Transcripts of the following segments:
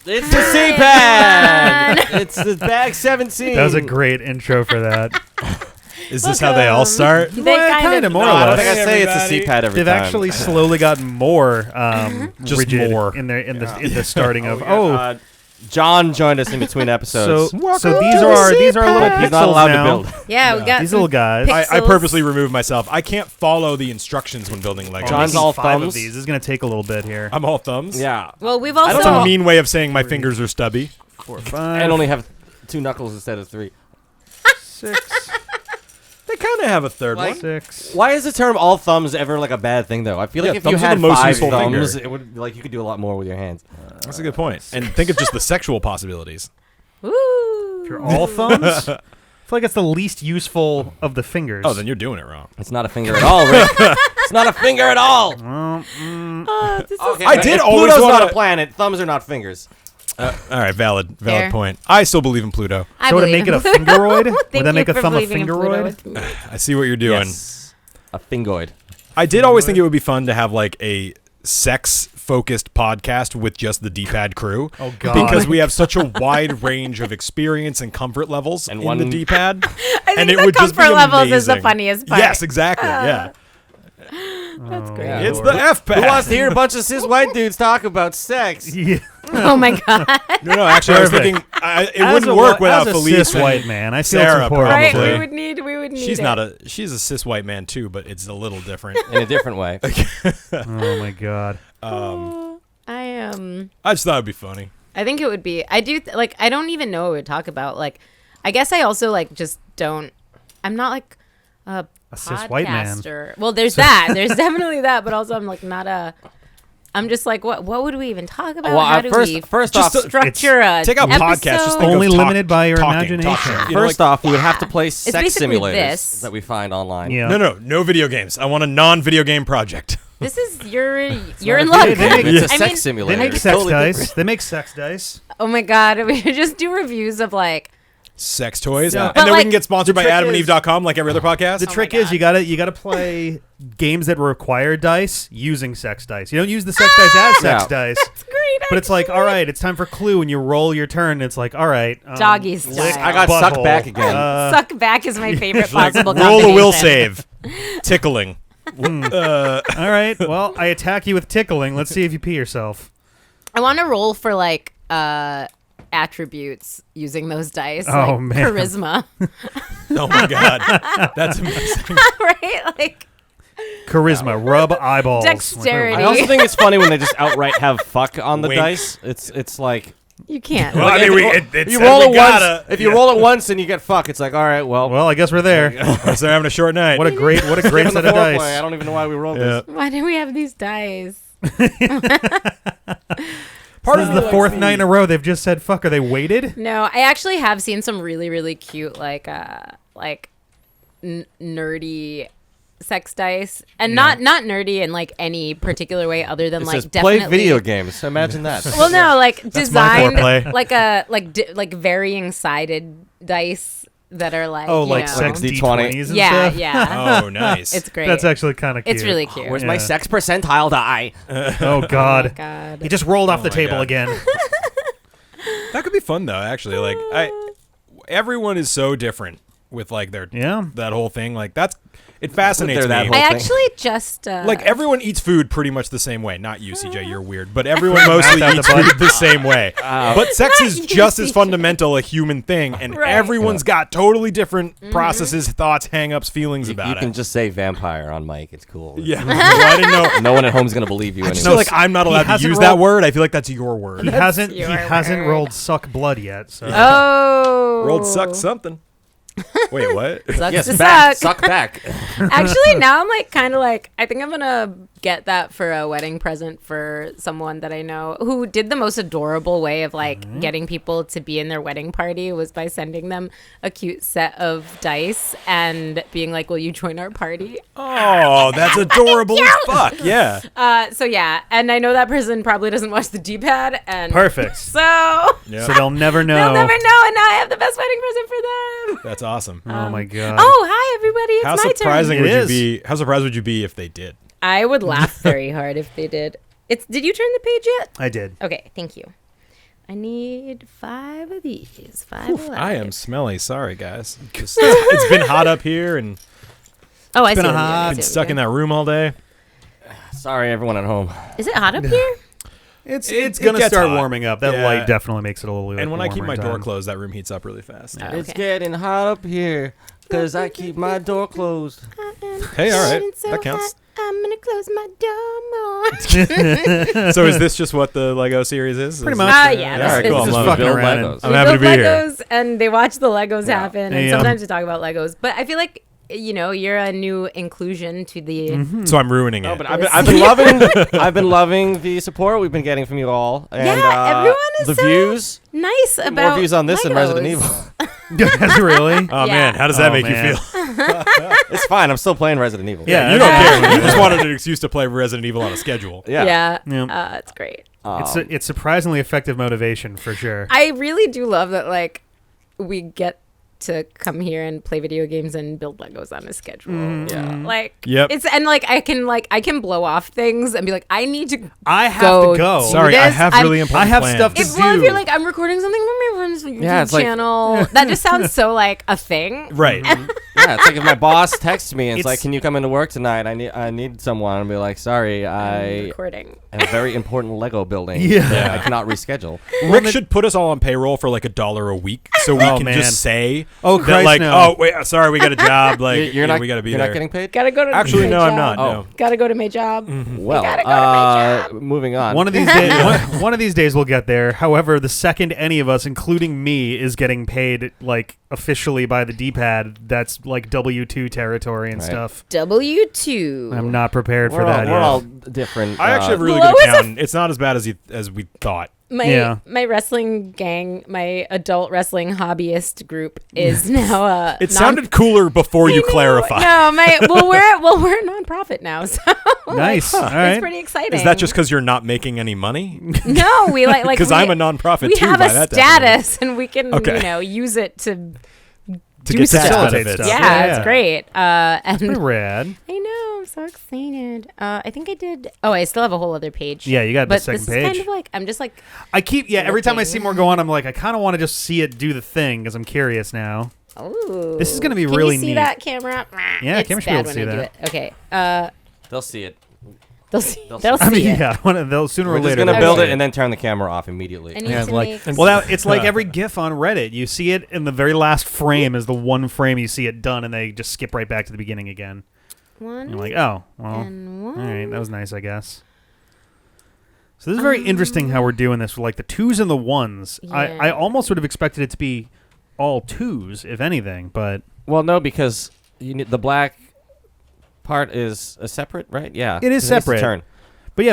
It's the C-pad. It's the bag 17. That was a great intro for that. Is this how they all start? They kind of more No, or I don't less. think I say it's a C-pad every They've time. actually slowly gotten more Just rigid more. in the starting of John joined us in between episodes. So these are little pixels He's not allowed now. to build. Yeah, we got These some little guys. pixels. I purposely removed myself. I can't follow the instructions when building Lego. John's Making all 5 thumbs. of these. This is going to take a little bit here. I'm all thumbs. Yeah. Well, we've I don't That's also a mean way of saying my fingers are stubby. 4, 5, And only have 2 knuckles instead of 3. 6, They kind of have a third Like- one. 6. Why is the term all thumbs ever like a bad thing though? I feel like Yeah, if you thumbs are had the most 5 useful thumbs, finger. it would like you could do a lot more with your hands. That's a good point. And think of just the sexual possibilities. Woo. You're all thumbs? I feel like it's the least useful of the fingers. Oh, then you're doing it wrong. It's not a finger at all, Rick. It's not a finger at all. Well, This is Okay, I but did if always Pluto's wanna- not a planet. Thumbs are not fingers. All right, valid Fair. point. I still believe in Pluto. I so would it believe make it a in Pluto. fingeroid? Would Thank that you make a for thumb a believing in Pluto fingeroid? with me. I see what you're doing. Yes. A fingoid. I did always think it would be fun to have like a sex-focused podcast with just the D-pad crew. Oh, God. Because we have such a wide range of experience and comfort levels And in one- the D-pad. I think and it the would just be comfort levels is the amazing. funniest part. Yes, exactly. Yeah. That's great. Yeah. It's Lord. the F-pad. Who wants to hear a bunch of cis white dudes talk about sex? Yeah. Oh my god. No, actually, I was Perfect. thinking it wouldn't work without as a Felice. cis white man. I feel Sarah, it's important. Right, Probably. we would need She's it. she's a cis white man too, but it's a little different. In a different way. Oh my god. I just thought it'd be funny. I think it would be. I do like. I don't even know what we'd talk about. Like, I guess I also like just don't. I'm not like a cis white man. podcaster. Well, there's that. There's definitely that. But also, I'm like not a. I'm just like, what would we even talk about? Well, How do we first off, structure a Take out episode? podcast. Just think Only of limited by your talking. imagination. You know, first off, we would have to play sex basically simulators this. that we find online. Yeah. no video games. I want a non-video game project. This is you're in not luck. a video game. It's a I sex mean, simulator. They make It's sex totally dice. different. They make sex dice. oh my god, we should just do reviews of like. Sex toys, Yeah. and But then we like, can get sponsored by trick is- AdamandEve.com like every other podcast. The trick is you gotta play games that require dice using sex dice. You don't use the sex dice as sex Yeah. dice. It's great. But it's like, all right, it's time for Clue, and you roll your turn. It's like, all right, Doggy lick style. I got sucked butthole. back again. Suck back is my favorite Like, possible roll a will combination. save, tickling. All right, well, I attack you with tickling. Let's see if you pee yourself. I want to roll for like attributes using those dice. Oh, like man. charisma, Oh my god, that's amazing. right? Like Charisma, rub eyeballs. Dexterity. I also think it's funny when they just outright have fuck on the Wink. dice. It's like you can't. Well, I mean, you roll it once. If you roll it once and you get fuck, it's like all right, well, Well, I guess we're there. So they're having a short night. What a great on set the of foreplay. dice. I don't even know why we rolled Yeah. this. Why do we have these dice? Part This is the fourth night in a row they've just said fuck. Are they weighted? No, I actually have seen some really really cute like nerdy sex dice, and not nerdy in like any particular way other than It like says definitely play video games. Imagine that. Well, no, like my designed foreplay. like varying sided dice that are like Oh, you like know. sex D20. D20s and Yeah, stuff? yeah. Oh, nice. It's great. That's actually kind of cute. It's really cute. Where's Yeah. my sex percentile die? Oh, God. God. He just rolled off the my table God. again. That could be fun though. Actually, like everyone is so different with like their Yeah. that whole thing. Like it fascinates They're that me. whole I thing. actually just Like everyone eats food pretty much the same way. Not you, CJ. You're weird, but everyone mostly Pat eats the butt. food the same way. But sex is Not just you, as CJ. fundamental a human thing, and Right. everyone's got totally different processes, thoughts, hang-ups, feelings You about can it. just say vampire on mic. It's cool. Yeah, well, I didn't know. No one at home's gonna believe you I just anyway. feel like I'm not allowed to hasn't use that rolled- word. I feel like that's your word. He hasn't your hasn't word. rolled suck blood yet. So oh Rolled suck something. Wait, what? sucks yes, to back, suck. suck back. Actually, now I'm like kind of like I think I'm gonna get that for a wedding present for someone that I know who did the most adorable way of like getting people to be in their wedding party was by sending them a cute set of dice and being like, "Will you join our party?" Oh, that's adorable as fuck. Yeah. So yeah, and I know that person probably doesn't watch the D-pad, and perfect. so Yeah. So they'll never know. they'll never know, and now I have the best wedding present for them. That's awesome. Oh my god. Oh, hi everybody! It's How my surprising turn. would It you is. be? How surprised would you be if they did? I would laugh very hard if they did. Did you turn the page yet? I did. Okay, thank you. I need 5 of these. 5 alive. I am smelly. Sorry, guys. It's been hot up here and Oh, I see. been what a you're doing. hot- I been see what stuck you're in that room all day. Sorry, everyone at home. doing. Is it hot up here? It's It gonna gets start hot. warming up. That Yeah. light definitely makes it a little. And when I keep warmer my in door time. closed, that room heats up really fast. Oh, It's okay. getting hot up here because I keep my door closed. Hey, all right. Getting so That counts. hot, I'm gonna close my door more. So is this just what the Lego series is? Pretty Is much. it- Yeah, All this right, is cool. I'm just loving it. fucking Build around. Legos. I'm We happy to build be here. Legos and they watch the Legos happen, and Yeah. sometimes we talk about Legos. But I feel like you're a new inclusion to the. So I'm ruining No, it. but I've been loving the support we've been getting from you all. And, Yeah, everyone is the so views. Nice about More views on this than Resident Legos. Evil. Really? Oh Yeah. man, how does that Oh, make man. you feel? It's fine. I'm still playing Resident Evil. Yeah, You don't Yeah. care. You just wanted an excuse to play Resident Evil on a schedule. Yeah. Yeah. It's great. It's surprisingly effective motivation for sure. I really do love that. Like, we get to come here and play video games and build Legos on a schedule. Yeah. Like, Yep. it's and like I can blow off things and be like, I need to. I have Go to go. to Sorry, I this, have I'm- really important I have plans. stuff to If, well, if do. you're like, I'm recording something for my friend's YouTube Yeah, it's like- channel, that just sounds so like a thing. Right. Yeah, it's like if my boss texts me and it's It's- like, "Can you come into work tonight? I need someone." I'll be like, "Sorry, I'm I recording. have a very important Lego building. Yeah. that I cannot reschedule." Rick should put us all on payroll for like $1 a week, so we Oh, can man. just say, Oh, that, Christ, like, no. oh wait, sorry, we got a job. Like, You're not. we got to be You're there. not getting paid. Gotta go to. Actually, my no, I'm job. not. Oh. No. Gotta go to my job. Well, gotta go to my job. moving on. One of these days, one of these days we'll get there. However, the second any of us, including me, is getting paid like officially by the D-pad, that's like W-2 territory and Right. stuff. W2. I'm not prepared for we're that all, we're yet. all different. I actually have a really Flo good is a- accountant. It's not as bad as we thought. Yeah. My wrestling gang, my adult wrestling hobbyist group is now It sounded cooler before you clarified. No, we're a nonprofit now, so Nice. All it's right. pretty exciting. Is that just because you're not making any money? No, we like Because we- I'm a nonprofit We too. have by a that definition. status, and we can Okay. use it to to do get tax stuff. Facilitate benefits. stuff. Yeah, Yeah. it's great. And Pretty rad. I know, I'm so excited. I think I did. Oh, I still have a whole other page. Yeah, you got the but second this page. is kind of like I'm just like, I keep every time I see looking. more go on, I'm like, I kind of want to just see it do the thing because I'm curious now. oh, This is gonna be can really you see neat. that camera? Yeah, it's camera should be able bad to when see I that. do it. Okay. They'll see it. They'll see. They'll They'll see. see I mean, it. yeah, they'll sooner We're or just later. gonna they'll build see it and then turn the camera off immediately. I need Yeah, to like make- well, it's like every GIF on Reddit. You see it in the very last frame is the one frame you see it done, and they just skip right back to the beginning again. one And you're like, oh, well, and all one. right, that was nice, I guess. So this is very interesting how we're doing this for like the 2s and the 1s. I Yeah. almost would have expected it to be all 2s, if anything, but Well, no, because you need the black part is a separate, right? Yeah, It is 'cause needs to separate. Turn.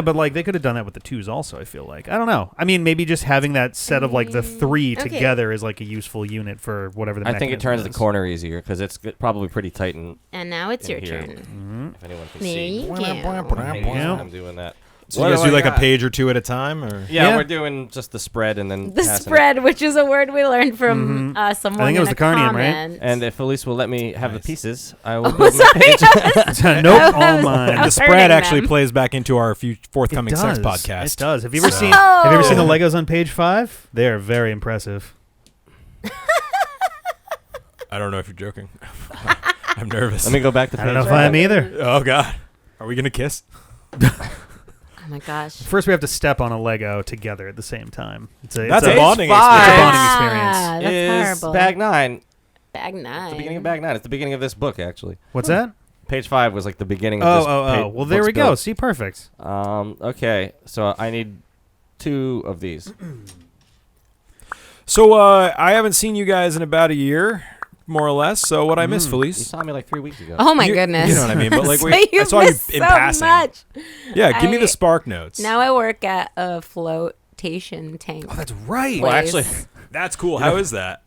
but like they could have done that with the 2s also. I feel like I don't know. I mean, maybe just having that set of like the 3 Okay. together is like a useful unit for whatever the. I think it turns the mechanism is. corner easier because it's probably pretty tight in And now it's your in here. turn. If anyone can There see. you go. I'm doing that. So What you guys do do I like a got? page or two at a time, or Yeah, Yeah. we're doing just the spread and then The passing it. spread, which is a word we learned from someone. I think it was in the a Carnian, right? comment. And if Elise will let me have the Nice. pieces, I will Oh, build my page. Nope, I all was- mine. I the was spread hurting actually them. plays back into our It forthcoming sex does. podcast. It does. Have you ever So- seen? Have you ever seen the Oh. Legos on page 5? They are very impressive. I don't know if you're joking. I'm nervous. Let me go back to I page don't know if five. I am either. Oh God, are we gonna kiss? Oh my gosh. First, we have to step on a Lego together at the same time. That's it's a Page bonding five. It's a experience. bonding experience. Ah, that's Is horrible. bag 9. Bag 9. It's the beginning of bag 9. It's the beginning of this book, actually. What's that? Page 5 was like the beginning of this. Oh. Well, there we go. See, perfect. Okay, so I need 2 of these. So I haven't seen you guys in about a year, more or less. So what I miss, You Felice? saw me like 3 weeks ago. Oh my You- goodness. You know what I mean? But like, So I you saw you missed in so passing. much. Yeah, give me I- the spark notes. Now I work at a flotation tank. Oh, that's right. Well, place. actually, That's cool. How is that?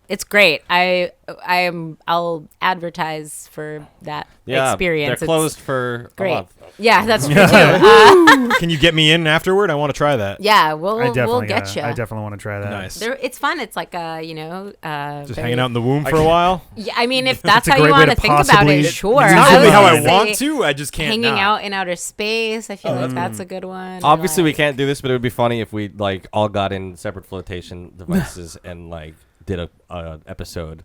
it's great. I'll advertise for that Yeah, experience. they're closed for a Great. month. Yeah, that's true too. Can you get me in afterward? I want to try that. Yeah, I we'll definitely get you. I definitely want to try that. Nice. It's fun. It's like Just very- hanging out in the womb for a while. Yeah, I mean, if that's a how you great way want to to think about possibly- it, sure. It's not I really was how gonna I say want to. I just can't. hanging not. out in outer space. I feel like that's a good one. Obviously, we Like- can't do this, but it would be funny if we like all got in separate flotation devices and like did a episode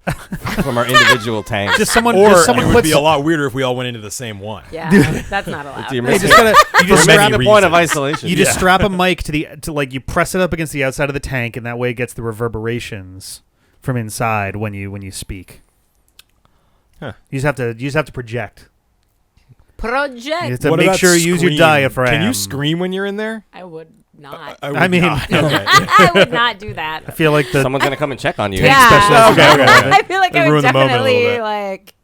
from our individual tanks. Just someone, Or just someone it would puts be a lot weirder if we all went into the same one. Yeah, that's not allowed. You're Hey, missing, just gotta, you you're just many missing the point of reasons. isolation. you just strap a mic to like you press it up against the outside of the tank, and that way it gets the reverberations from inside when you speak. Huh. You just have to project. Project. You have to What make about sure you use your scream? diaphragm. Can you scream when you're in there? I would not. I mean- not. Okay. I would not do that. I feel like the Someone's gonna come and check on you. Tank Yeah. specialist. Okay. I feel like They I would ruin the moment a little definitely bit. like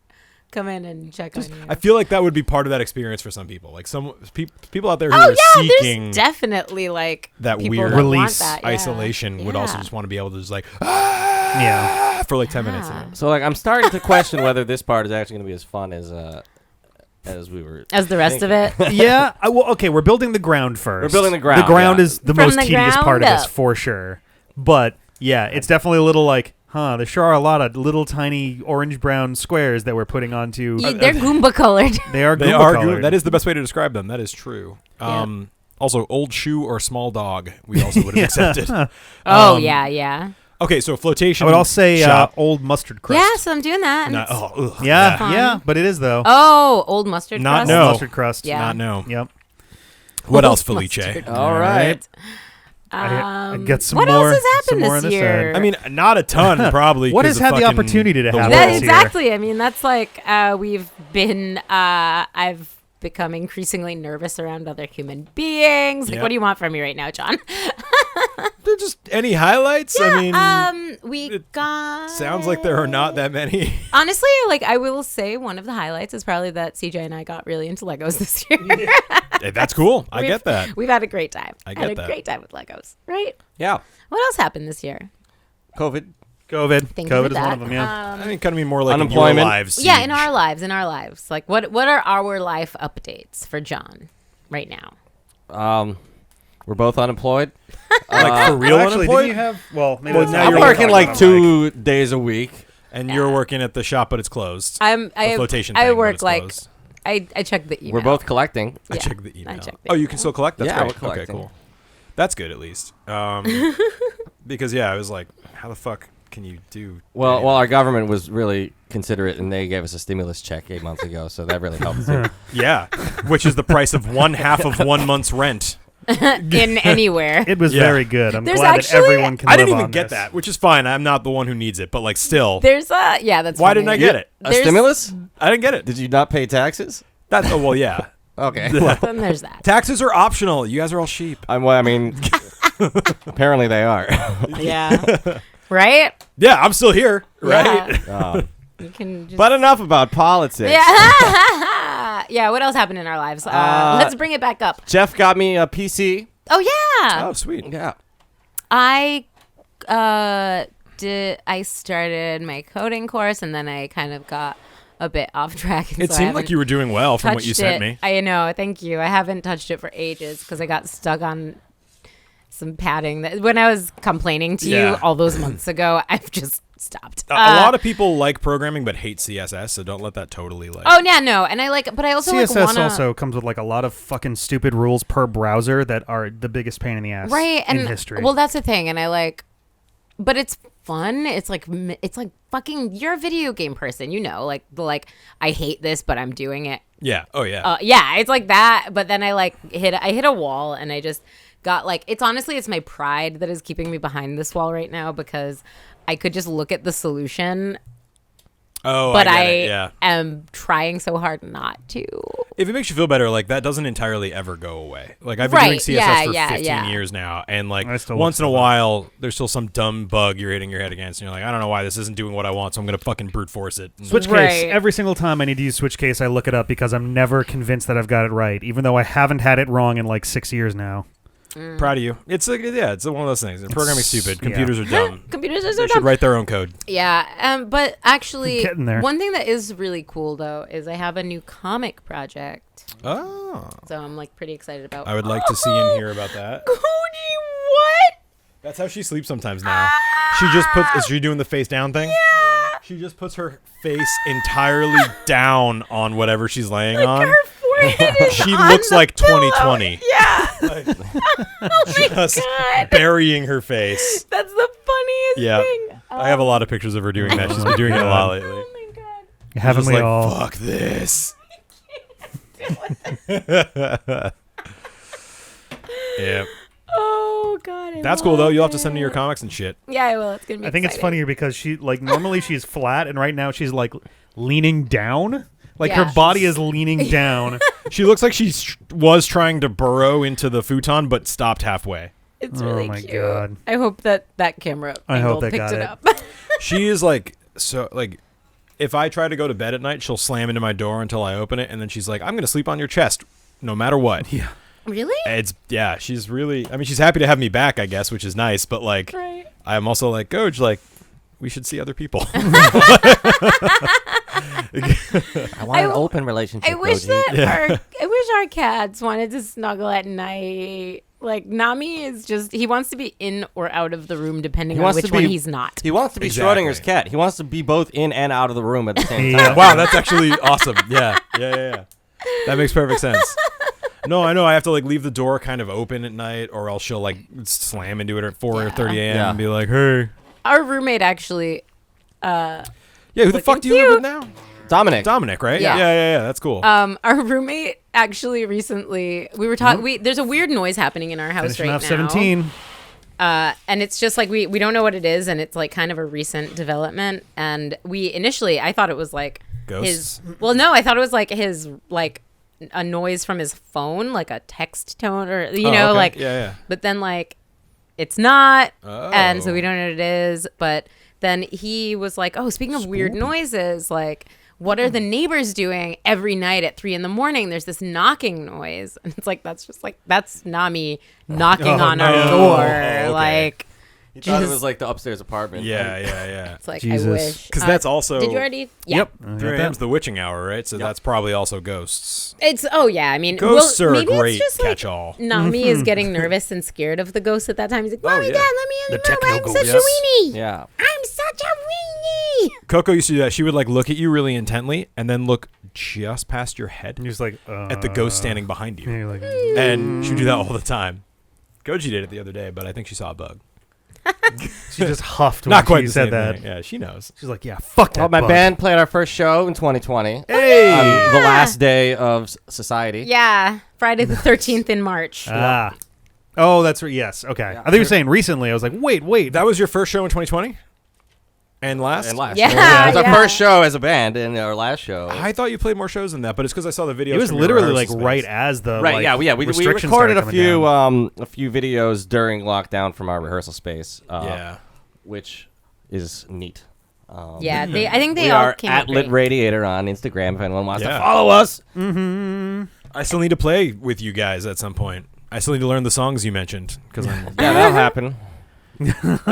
come in and check on you. I feel like that would be part of that experience for some people. Like some people out there who Oh are yeah, seeking there's definitely like that people weird that want release that, yeah. isolation would also Yeah. just want to be able to just like Yeah. for like 10 minutes. Yeah. So like, I'm starting to question whether this part is actually gonna be as fun as we were. As the rest of thinking. it. Yeah. Well, okay, we're building the ground first. We're building the ground, The ground yeah. is the From most the tedious part of ground this up. for sure. But yeah, it's definitely a little like, there sure are a lot of little tiny orange brown squares that we're putting onto. They're Goomba colored. They are They Goomba are colored. good. That is the best way to describe them. That is true. Yeah. Also, old shoe or small dog, we also would have accepted. Oh Um, yeah. Okay, so flotation. I would also say shop. old mustard crust. Yeah, so I'm doing that. and No, it's- ugh, Yeah, Fun. yeah, but it is though. Oh, old mustard Not crust. no. Old mustard crust. Yeah. Not no. Yep. What Old else, Felice? mustard. All right. I get some what more- else has some happened more on this this year? end. I mean, not a ton, probably. What 'cause has had the fucking opportunity to the happen world. that this year? exactly. I mean, that's like we've been. I've become increasingly nervous around other human beings. Like, Yeah. what do you want from me right now, John? They're just any highlights? I mean, we it got. sounds like there are not that many. Honestly, like I will say, one of the highlights is probably that CJ and I got really into Legos this year. Hey, that's cool. I get that. We've had a great time. I had get a that. great time with Legos, right? Yeah. What else happened this year? COVID. COVID. Thank you COVID for is that. one of them. Yeah. I think kind of be more like Unemployment. In your lives. Yeah, in our lives. Like, what are our life updates for John right now? We're both unemployed. Like for real Actually, unemployed? didn't you have? Well, maybe Well, that's now not I'm you're what working we're like talking about. 2 days a week. And you're working at the shop, but it's closed. I The flotation I thing, but work it's like closed. I check the email. We're both collecting. I Yeah, checked the email. I checked the Oh, you email. can still collect? That's Yeah, great. we're Okay, collecting. cool. That's good at least. Because yeah, I was like, how the fuck can you do? Well, anything? our government was really considerate, and they gave us a stimulus check 8 months ago, so that really helped too. Yeah, which is the price of one half of 1 month's rent. in anywhere. It was Yeah. very good. I'm There's glad that actually- everyone can I didn't live even on get this. that, which is fine. I'm not the one who needs it, but like still, There's that's why funny. didn't I get it? A There's- stimulus? I didn't get it. Did you not pay taxes? That well, yeah. Okay. Then there's that. Taxes are optional. You guys are all sheep. I mean, apparently they are. Yeah. Right? Yeah, I'm still here, right? Yeah. You can just But enough about politics. Yeah. Yeah, what else happened in our lives? Let's bring it back up. Jeff got me a PC. Oh yeah. Oh, sweet. Yeah. I started my coding course and then I kind of got a bit off track. And It so I seemed like haven't you were doing well from what you touched sent it. me. I know, thank you. I haven't touched it for ages because I got stuck on some padding that when I was complaining to Yeah. you all those months ago. I've just stopped. A lot of people like programming but hate CSS, so don't let that totally like. Oh yeah, no, and I like, but I also CSS like wanna, also comes with like a lot of fucking stupid rules per browser that are the biggest pain in the ass right in and history. well, that's the thing, and I like, but it's fun. It's like fucking. You're a video game person, you know, like I hate this, but I'm doing it. Yeah. Oh yeah. Yeah, it's like that. But then I hit a wall, and I just got like, it's my pride that is keeping me behind this wall right now because I could just look at the solution, oh, but I I get it, yeah. am trying so hard not to. If it makes you feel better, like that doesn't entirely ever go away. Like I've been Right, doing CSS yeah, for yeah, 15 yeah. years now, and like I still once in look a for that. while, there's still some dumb bug you're hitting your head against, and you're like, I don't know why this isn't doing what I want, so I'm gonna fucking brute force it. And- Switch case. Right. Every single time I need to use switch case, I look it up because I'm never convinced that I've got it right, even though I haven't had it wrong in like 6 years now. Proud of you. It's one of those things. Programming's stupid. Computers are dumb. Computers are so They dumb. should write their own code. Yeah, but actually, Getting there. one thing that is really cool though is I have a new comic project, Oh. so I'm like pretty excited about. I would like to see and hear about that. Cody, what? That's how she sleeps sometimes now. She just puts. Is she doing the face down thing? Yeah. She just puts her face entirely down on whatever she's laying on. Her forehead is She on looks the like pillow. 2020. Yeah. Oh my Just god. burying her face. That's the funniest Yeah. thing. I have a lot of pictures of her doing that. She's been doing it a lot lately. Oh my god. Haven't Just we like, all? fuck this. Yeah. Oh god. I That's cool though. love You'll have to send me it. your comics and shit. Yeah, I will. It's gonna be. I think it's exciting. funnier because she like normally she's flat and right now she's like leaning down. Like Yeah. her body is leaning down. She looks like she was trying to burrow into the futon but stopped halfway. It's Oh really my cute. God. I hope that camera I angle hope they picked got it it. up. She is like so like if I try to go to bed at night, she'll slam into my door until I open it and then she's like, "I'm going to sleep on your chest no matter what." Yeah. Really? She's really I mean, she's happy to have me back, I guess, which is nice, but like Right. I'm also like, "Coach, like we should see other people." I want an I- open relationship. I wish Koji. that I wish our cats wanted to snuggle at night. Like Nami is just he wants to be in or out of the room depending He on wants which to one be- he's not. He wants to be Exactly. Schrodinger's cat. He wants to be both in and out of the room at the same Yeah. time. Wow, that's actually awesome. Yeah. That makes perfect sense. No, I know. I have to like leave the door kind of open at night, or else she'll like slam into it at 4:30 a.m. Yeah. and be like, "Hey, Our roommate actually yeah, who the fuck Looking do you live with cute. now? Dominic, right? Yeah. Yeah. That's cool. our roommate actually recently we were talking there's a weird noise happening in our house Finishing right off now. 17. And it's just like we don't know what it is, and it's like kind of a recent development. And we initially I thought it was like Ghosts? I thought it was like his like a noise from his phone, like a text tone or you know, okay. like Yeah. but then like it's not and so Oh. we don't know what it is. But then he was like, oh, speaking of weird noises, like what are the neighbors doing every night at 3 a.m? There's this knocking noise. And it's like that's Nami knocking on our no. door. Okay. Like He thought it just- was like the upstairs apartment. Yeah. it's like Jesus. I wish. Because that's also Did you already? Yeah. Yep. 3 a.m.'s the witching hour, right? So that's probably also ghosts. It's I mean, Ghosts are a maybe great it's just like catch-all. Nami is getting nervous and scared of the ghosts at that time. He's like, "Mommy, yeah. Dad, let me in the, The room. techno I'm ghosts. such a weenie. Yeah. I'm such a weenie." Coco used to do that. She would like look at you really intently and then look just past your head And he's like at the ghost standing behind you. Yeah, you're like, And she would do that all the time. Goji did it the other day, but I think she saw a bug. she just huffed when Not quite she the said same that. thing. Yeah, she knows. She's like, yeah, fuck that Well, my bug. band played our first show in 2020 Hey! on the last day of society. Yeah, Friday the 13th in March. Ah. Oh, that's right. Yes. Okay. Yeah. I think you were saying recently. I was like, wait. That was your first show in 2020? And last? And last Yeah, show. It was our yeah. first show as a band and our last show. I thought you played more shows than that, but it's because I saw the video. It was literally like right as the Right, like, yeah, we restrictions recorded started a coming few down. videos during lockdown from our rehearsal space. Yeah. Which is neat. Yeah, I think they we all are came at out Lit great. Radiator on Instagram if anyone wants to Yeah. follow us. I still need to play with you guys at some point. I still need to learn the songs you mentioned because I'm. Yeah, that'll happen. I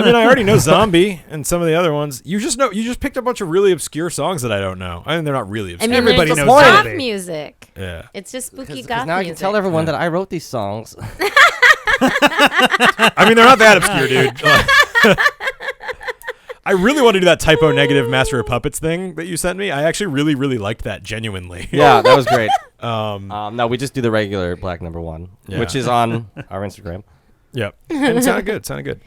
mean, I already know Zombie and some of the other ones. You just picked a bunch of really obscure songs that I don't know. I mean, they're not really I obscure. mean, Everybody there's knows goth Zombie. music. Yeah. It's just spooky Because goth now I music. can tell everyone that I wrote these songs. I mean, they're not that obscure, dude. I really want to do that typo negative Master of Puppets thing that you sent me. I actually really, really liked that genuinely. Yeah, that was great. Um, No, we just do the regular Black Number One, Yeah. which is on our Instagram. Yep. And it sounded good.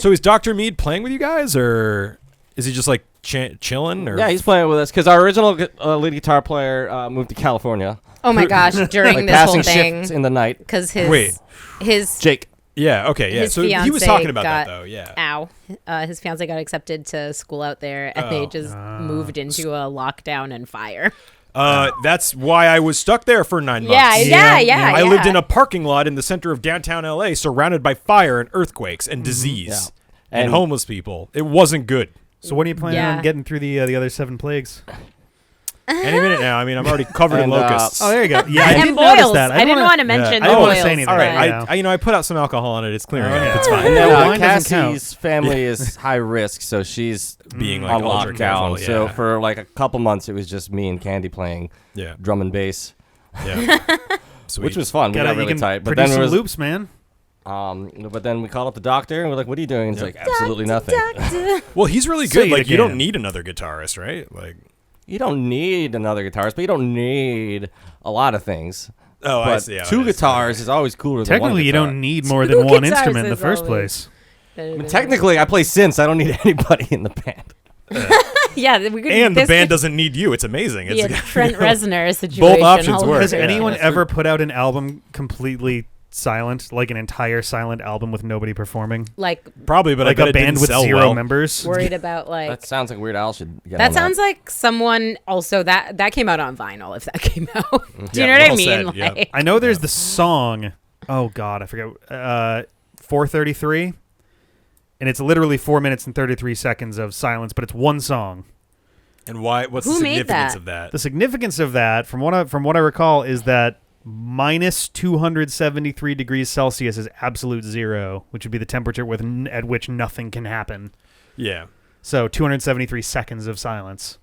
So is Dr. Mead playing with you guys, or is he just like chilling? Or Yeah, he's playing with us because our original lead guitar player moved to California. Oh my gosh, during Like this whole passing thing, shifts in the night. because Wait. his Jake. yeah. Okay. Yeah. His So he was fiancé talking about that got- though. Yeah. his fiance got accepted to school out there, and Oh. they just moved into a lockdown and fire. That's why I was stuck there for 9 months. Yeah. I lived in a parking lot in the center of downtown LA, surrounded by fire and earthquakes and disease Yeah. and And- homeless people. It wasn't good. So when are you planning Yeah. on getting through the other 7 plagues? Any minute now. I mean, I'm already covered in And, locusts. Oh, there you go. Yeah, I and did notice boils. that. I didn't want to mention I didn't wanna boils. say anything. All right, Yeah. I put out some alcohol on it. It's clearing Oh, up. yeah. It's fine. And then Wine doesn't Cassie's family is high risk, so she's Being on like ultra careful. lockdown. So Yeah. for like a couple months, it was just me and Candy playing yeah, drum and bass, yeah. Sweet. which was fun. We got You really can tight. But produce then some it was, loops, man. but then we called up the doctor and we're like, "What are you doing?" And he's Yep. like, "Absolutely nothing." Well, he's really Say good. it Like, you don't again. need another guitarist, right? Like, You don't need another guitarist, but you don't need a lot of things. oh, But I see. how two it is. guitars is always cooler than one Technically, you guitar. don't need more Two than one guitars instrument in the is first always- place. I mean, technically, I play synths. I don't need anybody in the band. Yeah, we could. And the this band could doesn't need you. It's amazing. be It's a Trent Reznor situation. options all work. Has over. anyone Yeah. ever put out an album completely silent, like an entire silent album with nobody performing? Like probably, but Like I bet a it band didn't with sell 0 well. members? worried about like That sounds like Weird Al should get on that sounds like someone also that came out on vinyl if that came out. Do you know what I well mean? said, yeah. Like, I know there's the song. Oh God, I forget. 433, and it's literally 4 minutes and 33 seconds of silence, but it's one song. And why? What's Who the made significance that? of that? The significance of that, from what I recall, is that minus 273 degrees Celsius is absolute zero, which would be the temperature at which nothing can happen. Yeah. So 273 seconds of silence.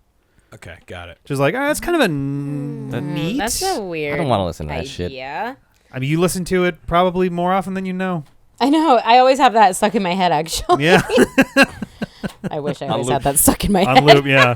Okay, got it. Just like, that's kind of a neat. that's a weird. I don't want to listen to that shit. idea. I mean, you listen to it probably more often than you know. I know. I always have that stuck in my head. Actually, Yeah, I wish I On always loop. had that stuck in my on head. loop. Yeah.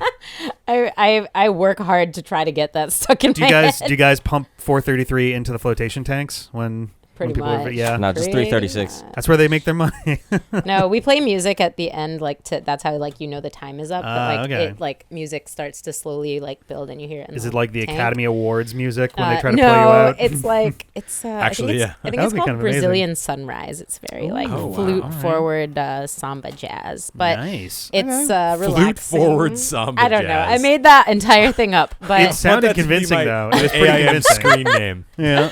I work hard to try to get that stuck in Do my you guys head. pump 433 into the flotation tanks when Pretty people much. yeah. No, just Pretty 336. much. That's where they make their money. No, we play music at the end, like that's how like the time is up. But like okay. it like music starts to slowly like build and you hear it. In Is the it like the tank. Academy Awards music when they try to no, play you out? it's like it's Actually, I think That it's would be called kind of amazing. Brazilian Sunrise. It's very like wow. flute All right. forward samba jazz, but Nice. it's relaxing. Flute forward samba I don't know. I jazz. made that entire thing up, It but sounded convincing though. It was pretty AIM convincing. screen name. Yeah.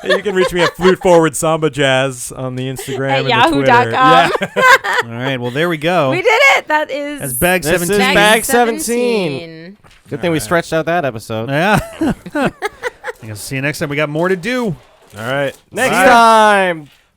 You can reach me at Flute Forward Samba Jazz on the Instagram at and the yahoo.com. Twitter. Yeah. All right. Well, there we go. we did it. That is That's bag This is 17. bag 17. Good thing we Alright. stretched out that episode. Yeah. I guess see you next time. We got more to do. All right. Next Bye. time.